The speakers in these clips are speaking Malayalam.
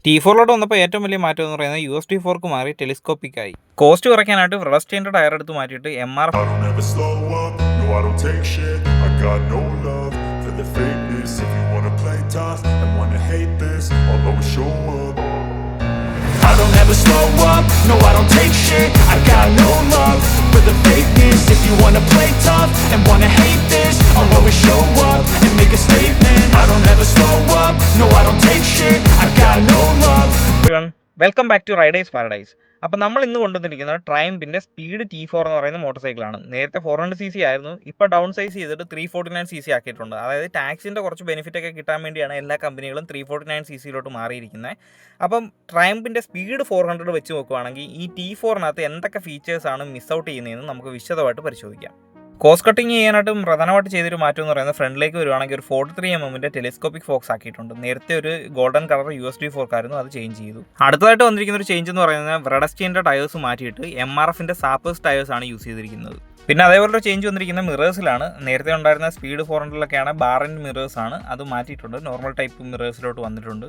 T4 വന്നപ്പോൾ ഏറ്റവും വലിയ മാറ്റം എന്ന് പറയുന്നത് USD4 മാറി ടെലിസ്കോപ്പിക് ആയി. കോസ്റ്റ് കുറയ്ക്കാനായിട്ട് റെഡസ്റ്റൈൻ്റെ ടയർ എടുത്ത് മാറ്റിയിട്ട് MR I don't ever slow up, no I don't take shit. I got no love for the fakeness. If you wanna play tough and wanna hate this, I'll always show up and make a statement. I don't ever slow up, no I don't take shit. I got no love. Welcome back to riders paradise. അപ്പോൾ നമ്മൾ ഇന്ന് കൊണ്ടുവന്നിരിക്കുന്നത് ട്രയംഫിൻ്റെ സ്പീഡ് T4 എന്ന് പറയുന്ന മോട്ടോർ സൈക്കിളാണ്. നേരത്തെ 400cc ആയിരുന്നു, ഇപ്പോൾ ഡൗൺ സൈസ് ചെയ്തിട്ട് 349cc ആക്കിയിട്ടുണ്ട്. അതായത് ടാക്സിൻ്റെ കുറച്ച് ബെനിഫിറ്റ് ഒക്കെ കിട്ടാൻ വേണ്ടിയാണ് എല്ലാ കമ്പനികളും 349cc മാറിയിരിക്കുന്നത്. അപ്പം ട്രയംഫിൻ്റെ സ്പീഡ് 400 വെച്ച് നോക്കുകയാണെങ്കിൽ ഈ T4-നകത്ത് എന്തൊക്കെ ഫീച്ചേഴ്സാണ് മിസ് ഔട്ട് ചെയ്യുന്നതെന്ന് നമുക്ക് വിശദമായിട്ട് പരിശോധിക്കാം. കോസ്റ്റ് കട്ടിങ് ചെയ്യാനായിട്ട് പ്രധാനമായിട്ട് ചെയ്തൊരു മാറ്റം എന്ന് പറയുന്നത് ഫ്രണ്ടിലേക്ക് വരുവാണെങ്കിൽ ഒരു 43mm ടെലിസ്കോപ്പിക് ഫോക്സ് ആക്കിയിട്ടുണ്ട്. നേരത്തെ ഒരു ഗോൾഡൻ കളർ USD4 ആയിരുന്നു, അത് ചേഞ്ച് ചെയ്തു. അടുത്തതായിട്ട് വന്നിരിക്കുന്ന ഒരു ചേഞ്ച് എന്ന് പറയുന്നത് വ്രെഡസ്റ്റീൻ്റെ ടയേഴ്സ് മാറ്റിയിട്ട് MRFൻ്റെ സാപ്പേഴ്സ് ടയേഴ്സ് ആണ് യൂസ് ചെയ്തിരിക്കുന്നത്. പിന്നെ അതേപോലെ ചേഞ്ച് വന്നിരിക്കുന്ന മിറേഴ്സിലാണ്. നേരത്തെ ഉണ്ടായിരുന്ന സ്പീഡ് 400-ലൊക്കെയാണ് ബാർ ആൻഡ് മിറേഴ്സ് ആണ്, അത് മാറ്റിയിട്ടുണ്ട്. നോർമൽ ടൈപ്പ് മിറേഴ്സിലോട്ട് വന്നിട്ടുണ്ട്.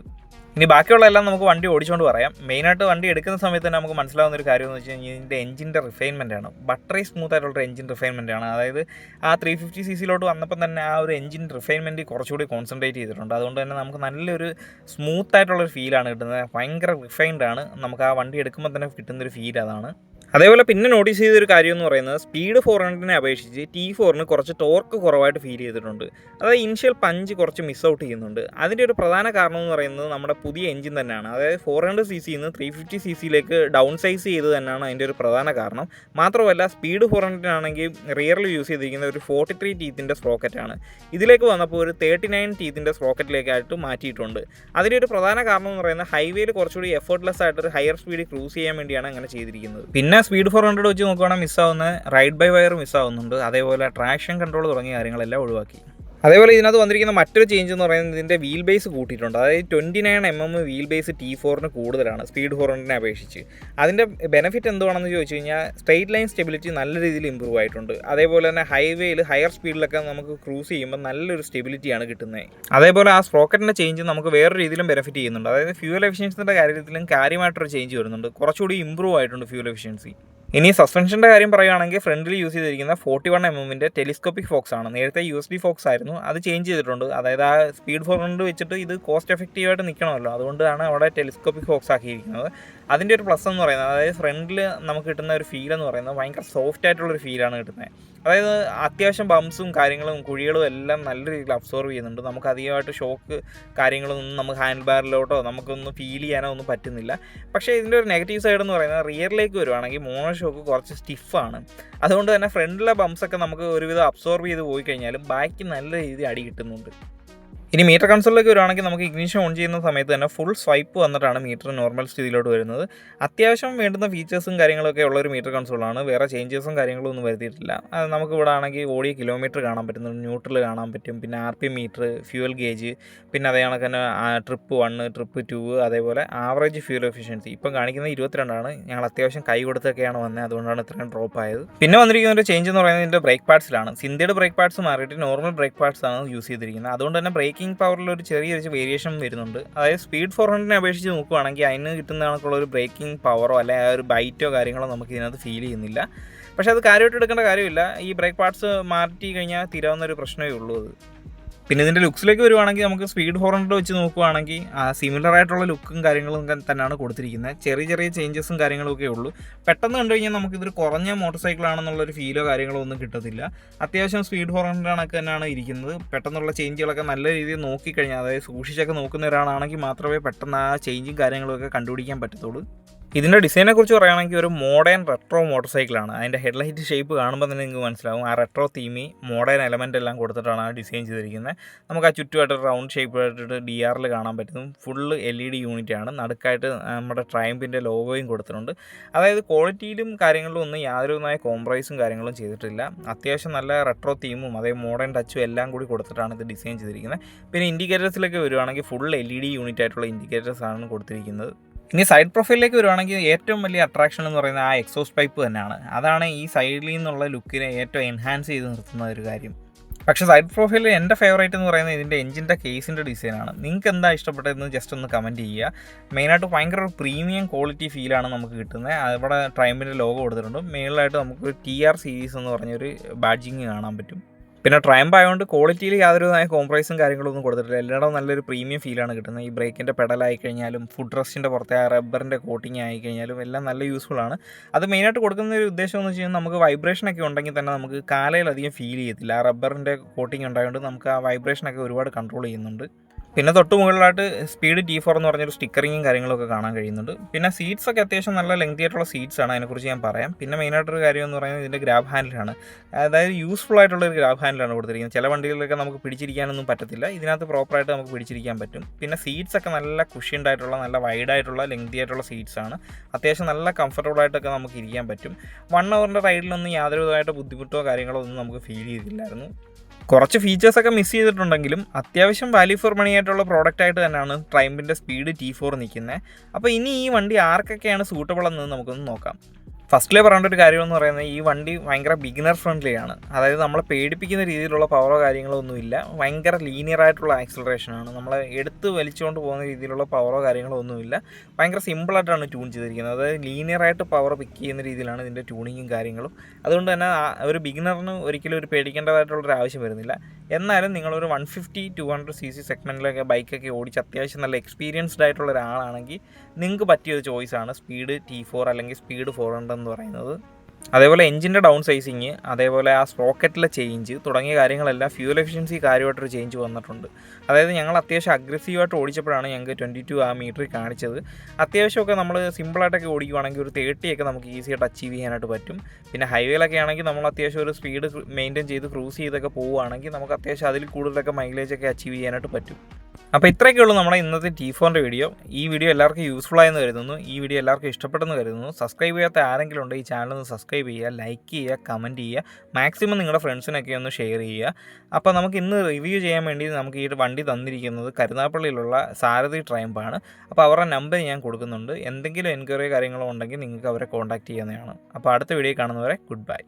ഇനി ബാക്കിയുള്ള എല്ലാം നമുക്ക് വണ്ടി ഓടിച്ചുകൊണ്ട് പറയാം. മെയിനായിട്ട് വണ്ടി എടുക്കുന്ന സമയത്ത് തന്നെ നമുക്ക് മനസ്സിലാവുന്ന ഒരു കാര്യം എന്ന് വെച്ച് കഴിഞ്ഞാൽ ഇതിൻ്റെ എഞ്ചിൻ്റെ റിഫൈൻമെൻ്റ് ആണ്. ബട്ടറി സ്മൂത്ത് ആയിട്ടുള്ള എഞ്ചിൻ റിഫൈൻമെൻ്റ് ആണ്. അതായത് ആ 350cc വന്നപ്പോൾ തന്നെ ആ ഒരു എഞ്ചിൻ റിഫൈൻമെൻറ്റ് കുറച്ചുകൂടി കോൺസെൻട്രേറ്റ് ചെയ്തിട്ടുണ്ട്. അതുകൊണ്ട് തന്നെ നമുക്ക് നല്ലൊരു സ്മൂത്ത് ആയിട്ടുള്ളൊരു ഫീലാണ് കിട്ടുന്നത്. ഭയങ്കര റിഫൈൻഡ് ആണ്. നമുക്ക് ആ വണ്ടി എടുക്കുമ്പോൾ തന്നെ കിട്ടുന്നൊരു ഫീൽ അതാണ്. അതേപോലെ പിന്നെ നോട്ടീസ് ചെയ്തൊരു കാര്യം എന്ന് പറയുന്നത് സ്പീഡ് 400-നെ അപേക്ഷിച്ച് T4-ന് കുറച്ച് ടോർക്ക് കുറവായിട്ട് ഫീൽ ചെയ്തിട്ടുണ്ട്. അതായത് ഇനിഷ്യൽ പഞ്ച് കുറച്ച് മിസ് ഔട്ട് ചെയ്യുന്നുണ്ട്. അതിൻ്റെ ഒരു പ്രധാന കാരണം എന്ന് പറയുന്നത് നമ്മുടെ പുതിയ എഞ്ചിൻ തന്നെയാണ്. അതായത് 400cc-ന്ന് 350cc-ലേക്ക് ഡൗൺ സൈസ് ചെയ്ത് തന്നെയാണ് അതിൻ്റെ ഒരു പ്രധാന കാരണം. മാത്രമല്ല സ്പീഡ് 400-നാണെങ്കിൽ റിയറിൽ യൂസ് ചെയ്തിരിക്കുന്ന ഒരു 43 ടീത്തിൻ്റെ സ്പ്രോക്കറ്റാണ്. ഇതിലേക്ക് വന്നപ്പോൾ ഒരു 39 ടീത്തിൻ്റെ സ്പ്രോക്കറ്റിലേക്കായിട്ട് മാറ്റിയിട്ടുണ്ട്. അതിൻ്റെ ഒരു പ്രധാന കാരണം എന്ന് പറയുന്നത് ഹൈവേയിൽ കുറച്ചുകൂടി എഫേർട്ട്ലെസ് ആയിട്ട് ഒരു ഹയർ സ്പീഡിൽ ക്രൂസ് ചെയ്യാൻ വേണ്ടിയാണ് അങ്ങനെ ചെയ്തിരിക്കുന്നത്. പിന്നെ സ്പീഡ് 400 വെച്ച് നോക്കുകയാണെങ്കിൽ മിസ്സാവുന്ന റൈഡ് ബൈ വയർ മിസ്സാവുന്നുണ്ട്. അതേപോലെ ട്രാക്ഷൻ കൺട്രോൾ തുടങ്ങിയ കാര്യങ്ങളെല്ലാം ഒഴിവാക്കി. അതേപോലെ ഇതിനകത്ത് വന്നിരിക്കുന്ന മറ്റൊരു ചേഞ്ച് എന്ന് പറയുന്നത് ഇതിൻ്റെ വീൽ ബേസ് കൂട്ടിയിട്ടുണ്ട്. അതായത് 29mm വീൽ ബേസ് T4-ന് കൂടുതലാണ് സ്പീഡ് 400-നെ അപേക്ഷിച്ച്. അതിൻ്റെ ബെനിഫിറ്റ് എന്തുവാണെന്ന് ചോദിച്ചു കഴിഞ്ഞാൽ സ്ട്രെയിറ്റ് ലൈൻ സ്റ്റെബിലിറ്റി നല്ല രീതിയിൽ ഇമ്പ്രൂവ് ആയിട്ടുണ്ട്. അതേപോലെ തന്നെ ഹൈവേയിൽ ഹയർ സ്പീഡിലൊക്കെ നമുക്ക് ക്രൂസ് ചെയ്യുമ്പോൾ നല്ലൊരു സ്റ്റെബിലിറ്റിയാണ് കിട്ടുന്നത്. അതേപോലെ ആ സ്പ്രോക്കറ്റിൻ്റെ ചേഞ്ച് നമുക്ക് വേറെ രീതിയിലും ബെനിഫിറ്റ് ചെയ്യുന്നുണ്ട്. അതായത് ഫ്യൂൽ എഫിഷ്യൻസിൻ്റെ കാര്യത്തിലും കാര്യമായിട്ടൊരു ചേഞ്ച് വരുന്നുണ്ട്. കുറച്ചുകൂടി ഇമ്പ്രൂവ് ആയിട്ടുണ്ട് ഫ്യൂൽ എഫിഷ്യൻസി. ഇനി സസ്പെൻഷൻ്റെ കാര്യം പറയുകയാണെങ്കിൽ ഫ്രണ്ടിൽ യൂസ് ചെയ്തിരിക്കുന്ന 41mm ടെലിസ്കോപ്പിക് ഫോക്സ് ആണ്. നേരത്തെ USD4 ആയിരുന്നു, അത് ചേഞ്ച് ചെയ്തിട്ടുണ്ട്. അതായത് ആ സ്പീഡ് 400 വെച്ചിട്ട് ഇത് കോസ്റ്റ് എഫക്റ്റീവായിട്ട് നിൽക്കണമല്ലോ, അതുകൊണ്ടാണ് അവിടെ ടെലിസ്കോപ്പിക് ഫോക്സ് ആക്കിയിരിക്കുന്നത്. അതിൻ്റെ ഒരു പ്ലസ് എന്ന് പറയുന്നത് അതായത് ഫ്രണ്ടിൽ നമുക്ക് കിട്ടുന്ന ഒരു ഫീൽ എന്ന് പറയുന്നത് ഭയങ്കര സോഫ്റ്റ് ആയിട്ടുള്ളൊരു ഫീലാണ് കിട്ടുന്നത്. അതായത് അത്യാവശ്യം ബംസും കാര്യങ്ങളും കുഴികളും എല്ലാം നല്ല രീതിയിൽ അബ്സോർവ് ചെയ്യുന്നുണ്ട്. നമുക്ക് അധികമായിട്ട് ഷോക്ക് കാര്യങ്ങളൊന്നും നമുക്ക് ഹാൻഡ് ബാറിലോട്ടോ നമുക്കൊന്നും ഫീൽ ചെയ്യാനോ ഒന്നും പറ്റുന്നില്ല. പക്ഷേ ഇതിൻ്റെ ഒരു നെഗറ്റീവ് സൈഡ് എന്ന് പറയുന്നത് റിയറിലേക്ക് വരുവാണെങ്കിൽ മോണോ ഷോക്ക് കുറച്ച് സ്റ്റിഫാണ്. അതുകൊണ്ട് തന്നെ ഫ്രണ്ടിലെ ബംസൊക്കെ നമുക്ക് ഒരുവിധം അബ്സോർവ് ചെയ്ത് പോയി കഴിഞ്ഞാലും ബാക്കി നല്ല രീതിയിൽ അടി കിട്ടുന്നുണ്ട്. ഇനി മീറ്റർ കൺസോളിലേക്ക് വരുവാണെങ്കിൽ നമുക്ക് ഇഗ്നിഷൻ ഓൺ ചെയ്യുന്ന സമയത്ത് തന്നെ ഫുൾ സ്വൈപ്പ് വന്നിട്ടാണ് മീറ്റർ നോർമൽ സ്ഥിതിയിലോട്ട് വരുന്നത്. അത്യാവശ്യം വേണ്ടുന്ന ഫീച്ചേഴ്സും കാര്യങ്ങളൊക്കെ ഉള്ളൊരു മീറ്റർ കൺസോളാണ്. വേറെ ചേഞ്ചസും കാര്യങ്ങളും ഒന്നും വരുത്തിയിട്ടില്ല. അത് നമുക്ക് ഇവിടെ ആണെങ്കിൽ ഓടിയ കിലോമീറ്റർ കാണാൻ പറ്റുന്നുണ്ട്, ന്യൂട്രൽ കാണാൻ പറ്റും, പിന്നെ RPM മീറ്റർ, ഫ്യൂവൽ ഗേജ്, പിന്നെ അതേ കണക്ക് തന്നെ ട്രിപ്പ് 1, ട്രിപ്പ് 2, അതേപോലെ ആവറേജ് ഫ്യൂൽ എഫിഷ്യൻസി ഇപ്പം കാണിക്കുന്നത് 22 ഞങ്ങൾ അത്യാവശ്യം കൈ കൊടുത്തൊക്കെയാണ് വന്നത്, അതുകൊണ്ടാണ് ഇത്രയും ഡ്രോപ്പ് ആയത്. പിന്നെ വന്നിരിക്കുന്ന ഒരു ചേഞ്ച് എന്ന് പറയുന്നത് ഇതിൻ്റെ ബ്രേക്ക് പാഡ്സിലാണ്. സിന്തയുടെ ബ്രേക്ക് പാഡ്സ് മാറിയിട്ട് നോർമൽ ബ്രേക്ക് പാഡ്സ് ആണ് യൂസ് ചെയ്തിരിക്കുന്നത്. അതുകൊണ്ട് തന്നെ ബ്രേക്കിംഗ് പവറിൽ ഒരു ചെറിയൊരു വേരിയേഷൻ വരുന്നുണ്ട്. അതായത് സ്പീഡ് 400-നെ അപേക്ഷിച്ച് നോക്കുകയാണെങ്കിൽ അതിന് കിട്ടുന്ന കണക്കുള്ള ഒരു ബ്രേക്കിംഗ് പവറോ അല്ലെങ്കിൽ ആ ഒരു ബൈറ്റോ കാര്യങ്ങളോ നമുക്ക് ഇതിനകത്ത് ഫീൽ ചെയ്യുന്നില്ല. പക്ഷേ അത് കാര്യമായിട്ട് എടുക്കേണ്ട കാര്യമില്ല. ഈ ബ്രേക്ക് പാഡ്സ് മാറ്റി കഴിഞ്ഞാൽ തീരാവുന്ന ഒരു പ്രശ്നമേ ഉള്ളൂ അത്. പിന്നെ ഇതിൻ്റെ ലുക്സിലേക്ക് വരുവാണെങ്കിൽ നമുക്ക് സ്പീഡ് 400 വെച്ച് നോക്കുകയാണെങ്കിൽ സിമിലർ ആയിട്ടുള്ള ലുക്കും കാര്യങ്ങളും തന്നെയാണ് കൊടുത്തിരിക്കുന്നത്. ചെറിയ ചെറിയ ചേഞ്ചസും കാര്യങ്ങളൊക്കെ ഉള്ളൂ. പെട്ടെന്ന് കണ്ടു കഴിഞ്ഞാൽ നമുക്കിതൊരു കുറഞ്ഞ മോട്ടോർ സൈക്കിളാണെന്നുള്ളൊരു ഫീലോ കാര്യങ്ങളോ ഒന്നും കിട്ടത്തില്ല. അത്യാവശ്യം സ്പീഡ് 400 തന്നെയാണ് ഇരിക്കുന്നത്. പെട്ടെന്നുള്ള ചേഞ്ചുകളൊക്കെ നല്ല രീതിയിൽ നോക്കിക്കഴിഞ്ഞാൽ, അതായത് സൂക്ഷിച്ചൊക്കെ നോക്കുന്ന ഒരാളാണെങ്കിൽ മാത്രമേ പെട്ടെന്ന് ആ ചേഞ്ചും കാര്യങ്ങളൊക്കെ കണ്ടുപിടിക്കാൻ പറ്റത്തുള്ളൂ. ഇതിൻ്റെ ഡിസൈനെ കുറിച്ച് പറയുകയാണെങ്കിൽ ഒരു മോഡേൺ റെട്രോ മോട്ടോർ സൈക്കിളാണ്. അതിൻ്റെ ഹെഡ്ലൈറ്റ് ഷേപ്പ് കാണുമ്പോൾ തന്നെ നിങ്ങൾക്ക് മനസ്സിലാവും. ആ റെട്രോ തീമി മോഡേൺ എലമെൻ്റ് എല്ലാം കൊടുത്തിട്ടാണ് ആ ഡിസൈൻ ചെയ്തിരിക്കുന്നത്. നമുക്ക് ആ ചുറ്റുമായിട്ട് റൗണ്ട് ഷേപ്പായിട്ടിട്ട് DR കാണാൻ പറ്റും. ഫുള്ള് LED യൂണിറ്റാണ്. നടുക്കായിട്ട് നമ്മുടെ ട്രയംഫിൻ്റെ ലോഗോയും കൊടുത്തിട്ടുണ്ട്. അതായത് ക്വാളിറ്റിയിലും കാര്യങ്ങളിലും ഒന്നും യാതൊരുമായ കോംപ്രമൈസും കാര്യങ്ങളും ചെയ്തിട്ടില്ല. അത്യാവശ്യം നല്ല റെട്രോ തീമും അതേ മോഡേൺ ടച്ചും എല്ലാം കൂടി കൊടുത്തിട്ടാണ് ഇത് ഡിസൈൻ ചെയ്തിരിക്കുന്നത്. പിന്നെ ഇൻഡിക്കേറ്റേഴ്സിലേക്ക് വരുവാണെങ്കിൽ ഫുൾ LED യൂണിറ്റായിട്ടുള്ള ഇൻഡിക്കേറ്റേഴ്സാണ് കൊടുത്തിരിക്കുന്നത്. ഇനി സൈഡ് പ്രൊഫൈലിലേക്ക് വരുവാണെങ്കിൽ ഏറ്റവും വലിയ അട്രാക്ഷൻ എന്ന് പറയുന്നത് ആ എക്സോസ്റ്റ് പൈപ്പ് തന്നെയാണ്. അതാണ് ഈ സൈഡിൽ നിന്നുള്ള ലുക്കിനെ ഏറ്റവും എൻഹാൻസ് ചെയ്ത് നിർത്തുന്ന ഒരു കാര്യം. പക്ഷേ സൈഡ് പ്രൊഫൈലിൽ എൻ്റെ ഫേവറേറ്റ് എന്ന് പറയുന്നത് ഇതിൻ്റെ എഞ്ചിൻ്റെ കേസിൻ്റെ ഡിസൈനാണ്. നിങ്ങൾക്ക് എന്താ ഇഷ്ടപ്പെട്ടതെന്ന് ജസ്റ്റ് ഒന്ന് കമൻറ്റ് ചെയ്യുക. മെയിനായിട്ട് ഭയങ്കര ഒരു പ്രീമിയം ക്വാളിറ്റി ഫീലാണ് നമുക്ക് കിട്ടുന്നത്. അവിടെ ട്രൈമ്പിൻ്റെ ലോഗോ കൊടുത്തിട്ടുണ്ട്. മെയിനായിട്ട് നമുക്ക് TR സീരീസ് എന്ന് പറഞ്ഞൊരു ബാഡ്ജിങ് കാണാൻ പറ്റും. പിന്നെ ട്രയംപ് ആയതുകൊണ്ട് ക്വാളിറ്റിയിൽ യാതൊരുവിധമായ കോംപ്രമൈസും കാര്യങ്ങളൊന്നും കൊടുത്തിട്ടില്ല. എല്ലായിടവും നല്ലൊരു പ്രീമിയം ഫീലാണ് കിട്ടുന്നത്. ഈ ബ്രേക്കിൻ്റെ പെഡലായി കഴിഞ്ഞാലും ഫുഡ് റെസ്റ്റിൻ്റെ പുറത്തെ ആ റബ്ബറിൻ്റെ കോട്ടിങ് ആയി കഴിഞ്ഞാലും എല്ലാം നല്ല യൂസ്ഫുൾ ആണ്. അത് മെയിനായിട്ട് കൊടുക്കുന്ന ഒരു ഉദ്ദേശം എന്ന് വെച്ച് കഴിഞ്ഞാൽ നമുക്ക് വൈബ്രേഷനൊക്കെ ഉണ്ടെങ്കിൽ തന്നെ നമുക്ക് കാലയിലധികം ഫീൽ ചെയ്യത്തില്ല. ആ റബ്ബറിൻ്റെ കോട്ടിങ് ഉണ്ടായതുകൊണ്ട് നമുക്ക് ആ വൈബ്രേഷനൊക്കെ ഒരുപാട് കൺട്രോൾ ചെയ്യുന്നുണ്ട്. പിന്നെ തൊട്ട് മുകളിലായിട്ട് സ്പീഡ് T4 എന്ന് പറഞ്ഞൊരു സ്റ്റിക്കറിങ്ങും കാര്യങ്ങളൊക്കെ കാണാൻ കഴിയുന്നുണ്ട്. പിന്നെ സീറ്റ്സൊക്കെ അത്യാവശ്യം നല്ല ലെങ്തി ആയിട്ടുള്ള സീറ്റ്സാണ്, അതിനെക്കുറിച്ച് ഞാൻ പറയാം. പിന്നെ മെയിനായിട്ടൊരു കാര്യം എന്ന് പറയുന്നത് ഇതിൻ്റെ ഗ്രാബ് ഹാൻഡിലാണ്. അതായത് യൂസ്ഫുൾ ആയിട്ടുള്ളൊരു ഗ്രാബ് ഹാൻഡിലാണ് കൊടുത്തിരിക്കുന്നത്. ചില വണ്ടികളിലൊക്കെ നമുക്ക് പിടിച്ചിരിക്കാനൊന്നും പറ്റത്തില്ല, ഇതിനകത്ത് പ്രോപ്പറായിട്ട് നമുക്ക് പിടിച്ചിരിക്കാൻ പറ്റും. പിന്നെ സീറ്റ്സൊക്കെ നല്ല കുഷ്യൻഡ് ആയിട്ടുള്ള നല്ല വൈഡായിട്ടുള്ള ലെങ്തി ആയിട്ടുള്ള സീറ്റ്സാണ്. അത്യാവശ്യം നല്ല കംഫർട്ടബിൾ ആയിട്ടൊക്കെ നമുക്ക് ഇരിക്കാൻ പറ്റും. 1 അവറിൻ്റെ റൈഡിലൊന്നും യാതൊരുവിധമായിട്ട് ബുദ്ധിമുട്ടോ കാര്യങ്ങളോ ഒന്നും നമുക്ക് ഫീൽ ചെയ്തില്ലായിരുന്നു. കുറച്ച് ഫീച്ചേഴ്സൊക്കെ മിസ് ചെയ്തിട്ടുണ്ടെങ്കിലും അത്യാവശ്യം വാല്യൂ ഫോർ മണി ആയിട്ടുള്ള പ്രോഡക്റ്റ് ആയിട്ട് തന്നെയാണ് ട്രൈമ്പിൻ്റെ സ്പീഡ് T4 നിൽക്കുന്നത്. അപ്പോൾ ഇനി ഈ വണ്ടി ആർക്കൊക്കെയാണ് സൂട്ടബിൾ എന്നത് നമുക്കൊന്ന് നോക്കാം. ഫസ്റ്റിലേ പറയേണ്ട ഒരു കാര്യമെന്ന് പറയുന്നത് ഈ വണ്ടി ഭയങ്കര ബിഗിനർ ഫ്രണ്ട്ലി ആണ്. അതായത് നമ്മളെ പേടിപ്പിക്കുന്ന രീതിയിലുള്ള പവറോ കാര്യങ്ങളോ ഒന്നുമില്ല. ഭയങ്കര ലീനിയർ ആയിട്ടുള്ള ആക്സിലറേഷനാണ്. നമ്മളെ എടുത്ത് വലിച്ചുകൊണ്ട് പോകുന്ന രീതിയിലുള്ള പവറോ കാര്യങ്ങളോ ഒന്നുമില്ല. ഭയങ്കര സിമ്പിളായിട്ടാണ് ട്യൂൺ ചെയ്തിരിക്കുന്നത്. അതായത് ലീനിയറായിട്ട് പവർ പിക്ക് ചെയ്യുന്ന രീതിയിലാണ് ഇതിൻ്റെ ട്യൂണിങ്ങും കാര്യങ്ങളും. അതുകൊണ്ട് തന്നെ ഒരു ബിഗിനറിന് ഒരിക്കലും ഒരു പേടിക്കേണ്ടതായിട്ടുള്ളൊരു ആവശ്യം വരുന്നില്ല. എന്നാലും നിങ്ങളൊരു 150-200 cc സെഗ്മെൻറ്റിലൊക്കെ ബൈക്കൊക്കെ ഓടിച്ച് അത്യാവശ്യം നല്ല എക്സ്പീരിയൻസ്ഡ് ആയിട്ടുള്ള ഒരാളാണെങ്കിൽ നിങ്ങൾക്ക് പറ്റിയൊരു ചോയ്സാണ് സ്പീഡ് T4 അല്ലെങ്കിൽ സ്പീഡ് 400 എന്ന് പറയുന്നത്. അതേപോലെ എഞ്ചിൻ്റെ ഡൗൺ സൈസിങ്, അതേപോലെ ആ സ്പ്രോക്കറ്റിലെ ചേഞ്ച് തുടങ്ങിയ കാര്യങ്ങളെല്ലാം ഫ്യൂൽ എഫിഷ്യൻസി കാര്യമായിട്ടൊരു ചേഞ്ച് വന്നിട്ടുണ്ട്. അതായത് ഞങ്ങൾ അത്യാവശ്യം അഗ്രസീവായിട്ട് ഓടിച്ചപ്പോഴാണ് ഞങ്ങൾക്ക് 22 ആ മീറ്ററിൽ കാണിച്ചത്. അത്യാവശ്യമൊക്കെ നമ്മൾ സിമ്പിളായിട്ടൊക്കെ ഓടിക്കുവാണെങ്കിൽ ഒരു 30 ഒക്കെ നമുക്ക് ഈസിയായിട്ട് അച്ചീവ് ചെയ്യാനായിട്ട് പറ്റും. പിന്നെ ഹൈവേയിലൊക്കെ ആണെങ്കിൽ നമ്മൾ അത്യാവശ്യം ഒരു സ്പീഡ് മെയിൻറ്റെയിൻ ചെയ്ത് ക്രൂസ് ചെയ്തൊക്കെ പോവുകയാണെങ്കിൽ നമുക്ക് അത്യാവശ്യം അതിൽ കൂടുതലൊക്കെ മൈലേജൊക്കെ അച്ചീവ് ചെയ്യാനായിട്ട് പറ്റും. അപ്പോൾ ഇത്രയൊക്കെ ഉള്ളൂ നമ്മുടെ ഇന്നത്തെ T4ൻ്റെ വീഡിയോ. ഈ വീഡിയോ എല്ലാവർക്കും യൂസ്ഫുൾ ആയെന്ന് കരുതുന്നു. ഈ വീഡിയോ എല്ലാവർക്കും ഇഷ്ടപ്പെട്ടെന്ന് കരുതുന്നു. സബ്സ്ക്രൈബ് ചെയ്യാത്ത ആരെങ്കിലും ഉണ്ടെങ്കിൽ ഈ ചാനൽ ഒന്ന് സബ്സ്ക്രൈബ് ചെയ്യുക, ലൈക്ക് ചെയ്യുക, കമൻറ്റ് ചെയ്യുക, മാക്സിമം നിങ്ങളുടെ ഫ്രണ്ട്സിനൊക്കെ ഒന്ന് ഷെയർ ചെയ്യുക. അപ്പോൾ നമുക്ക് ഇന്ന് റിവ്യൂ ചെയ്യാൻ വേണ്ടി നമുക്ക് ഈ വണ്ടി തന്നിരിക്കുന്നത് കരുനാഗപ്പള്ളിയിലുള്ള സാരഥി ട്രയംപാണ്. അപ്പോൾ അവരുടെ നമ്പർ ഞാൻ കൊടുക്കുന്നുണ്ട്. എന്തെങ്കിലും എൻക്വയറി കാര്യങ്ങളോ ഉണ്ടെങ്കിൽ നിങ്ങൾക്ക് അവരെ കോൺടാക്റ്റ് ചെയ്യുന്നതാണ്. അപ്പോൾ അടുത്ത വീഡിയോ കാണുന്നവരെ ഗുഡ് ബൈ.